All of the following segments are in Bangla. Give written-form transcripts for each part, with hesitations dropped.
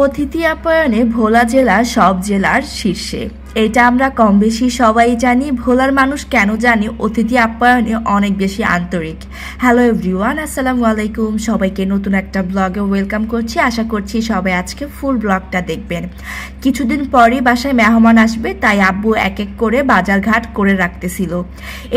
অতিথি আপ্যায়নে ভোলা জেলা সব জেলার শীর্ষে। এটা আমরা কম বেশি সবাই জানি। ভোলার মানুষ কেন জানি অতিথি আপ্যায়নে অনেক বেশি আন্তরিক। হ্যালো এভরিওয়ান, আসসালামু আলাইকুম। সবাইকে নতুন একটা ব্লগে ওয়েলকাম করছি। আশা করছি সবাই আজকে ফুল ব্লগটা দেখবেন। কিছুদিন পরই বাসায় মেহমান আসবে, তাই আব্বু এক এক করে বাজারঘাট করে রাখতেছিল।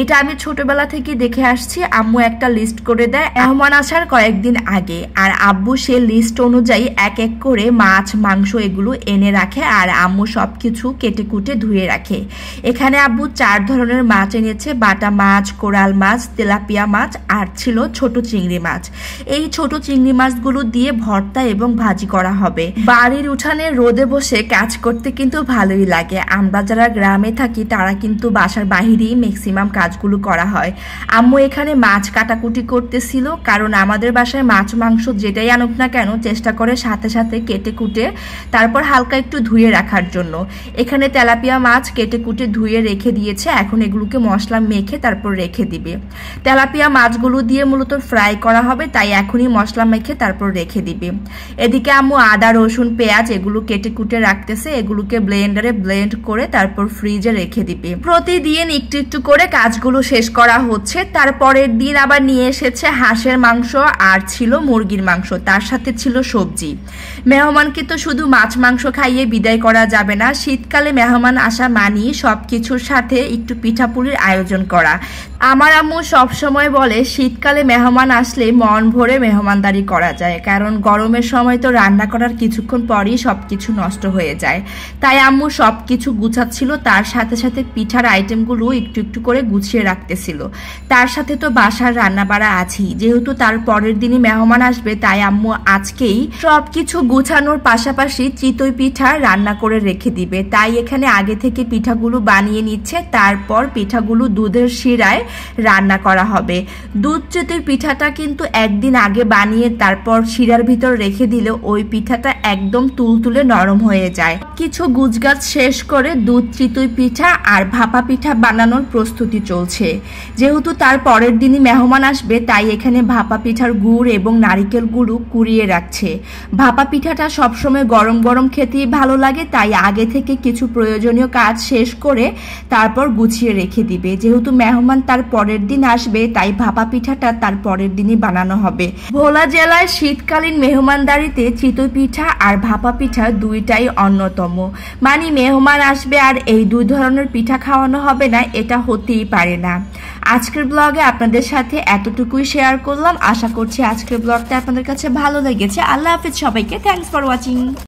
এটা আমি ছোটবেলা থেকে দেখে আসছি। আম্মু একটা লিস্ট করে দেয় মেহমান আসার কয়েকদিন আগে, আর আব্বু সে লিস্ট অনুযায়ী এক এক করে মাছ মাংস এগুলো এনে রাখে, আর আম্মু সব কিছু কেটে কুটে ধুয়ে রাখে। এখানে আব্বু 4 ধরনের মাছ এনেছে: বাটা মাছ, কোরাল মাছ, তেলাপিয়া মাছ, আর ছিল ছোট চিংড়ি মাছ। এই ছোট চিংড়ি মাছগুলো দিয়ে ভর্তা এবং ভাজি করা হবে। বাড়ির উঠানে রোদে বসে কাজ করতে কিন্তু ভালোই লাগে। আমরা যারা গ্রামে থাকি তারা কিন্তু বাসার বাহিরেই ম্যাক্সিমাম কাজগুলো করা হয়। আম্মু এখানে মাছ কাটাকুটি করতেছিল, কারণ আমাদের বাসায় মাছ মাংস যেটাই আনুক না কেন চেষ্টা করে সাথে সাথে কেটে কুটে তারপর হালকা একটু ধুয়ে রাখার জন্য। এখানে তেলাপিয়া মাছ কেটে কুটে ধুয়ে রেখে দিয়েছে। এখন এগুলোকে মশলা মেখে তারপর রেখে দিবে। তেলাপিয়া মাছগুলো দিয়ে মূলত ফ্রাই করা হবে, তাই এখনই মশলা মেখে তারপর রেখে দিবে। এদিকে আম্মু আদা রসুন পেঁয়াজ এগুলো কেটে কুটে রাখতেছে। এগুলোকে ব্লেন্ডারে ব্লেন্ড করে তারপর ফ্রিজে রেখে দিবে। প্রতিদিন একটু একটু করে কাজগুলো শেষ করা হচ্ছে। তারপরের দিন আবার নিয়ে এসেছে হাঁসের মাংস, আর ছিল মুরগির মাংস, তার সাথে ছিল সবজি। মেহমানকে তো শুধু মাছ মাংস খাইয়ে বিদায় করা যাবে না। শীতকালে মেহমান আসা মানি সবকিছুর সাথে একটু পিঠাপুলির আয়োজন করা। আমার আম্মু সবসময় বলে শীতকালে মেহমান আসলে মন ভরে মেহমানদারি করা যায়, কারণ গরমের সময় তো রান্না করার কিছুক্ষণ পরই সবকিছু নষ্ট হয়ে যায়। তাই আম্মু সবকিছু গুছাচ্ছিল, তার সাথে সাথে পিঠার আইটেমগুলো একটু একটু করে গুছিয়ে রাখতেছিল। তার সাথে তো বাসার রান্না বাড়া আছেই। যেহেতু তার পরের দিনই মেহমান আসবে, তাই আম্মু আজকেই সবকিছু গুছানোর পাশাপাশি চিতই পিঠা রান্না করে রেখে দিবে। তাই এখানে আগে থেকে পিঠাগুলো বানিয়ে নিচ্ছে, তারপর পিঠাগুলো দুধের শিরায় রান্না করা হবে। দুধ চিতই পিঠাটা কিন্তু একদিন আগে বানিয়ে তারপর শিরার ভিতর রেখে দিলে ওই পিঠাটা একদম তুলতুলে নরম হয়ে যায়। কিছু গুজগাছ শেষ করে দুধ চিতই পিঠা আর ভাপা পিঠা বানানোর প্রস্তুতি চলছে। যেহেতু তার পরের দিনই মেহমান আসবে, তাই এখানে ভাপা পিঠার গুড় এবং নারিকেলগুলো কুড়িয়ে রাখছে। ভাপা পিঠাটা সবসময় গরম গরম খেতেই ভালো লাগে, তাই আগে থেকে কিছু প্রয়োজনীয় কাজ শেষ করে তারপর গুছিয়ে রেখে দিবে। যেহেতু মেহমান তার পরের দিন আসবে, তাই ভাপা পিঠাটা তার পরের দিনই বানানো হবে। ভোলা জেলায় শীতকালীন মেহমানদারিতে চিতই পিঠা আর ভাপা পিঠা দুইটাই অন্যতম। মানে মেহমান আসবে আর এই 2 ধরনের পিঠা খাওয়ানো হবে না, এটা হতেই পারে না। আজকের ব্লগে আপনাদের সাথে এতটুকুই শেয়ার করলাম। আশা করছি আজকের ব্লগটা আপনাদের কাছে ভালো লেগেছে। আল্লাহ হাফিজ সবাইকে। Thanks for watching.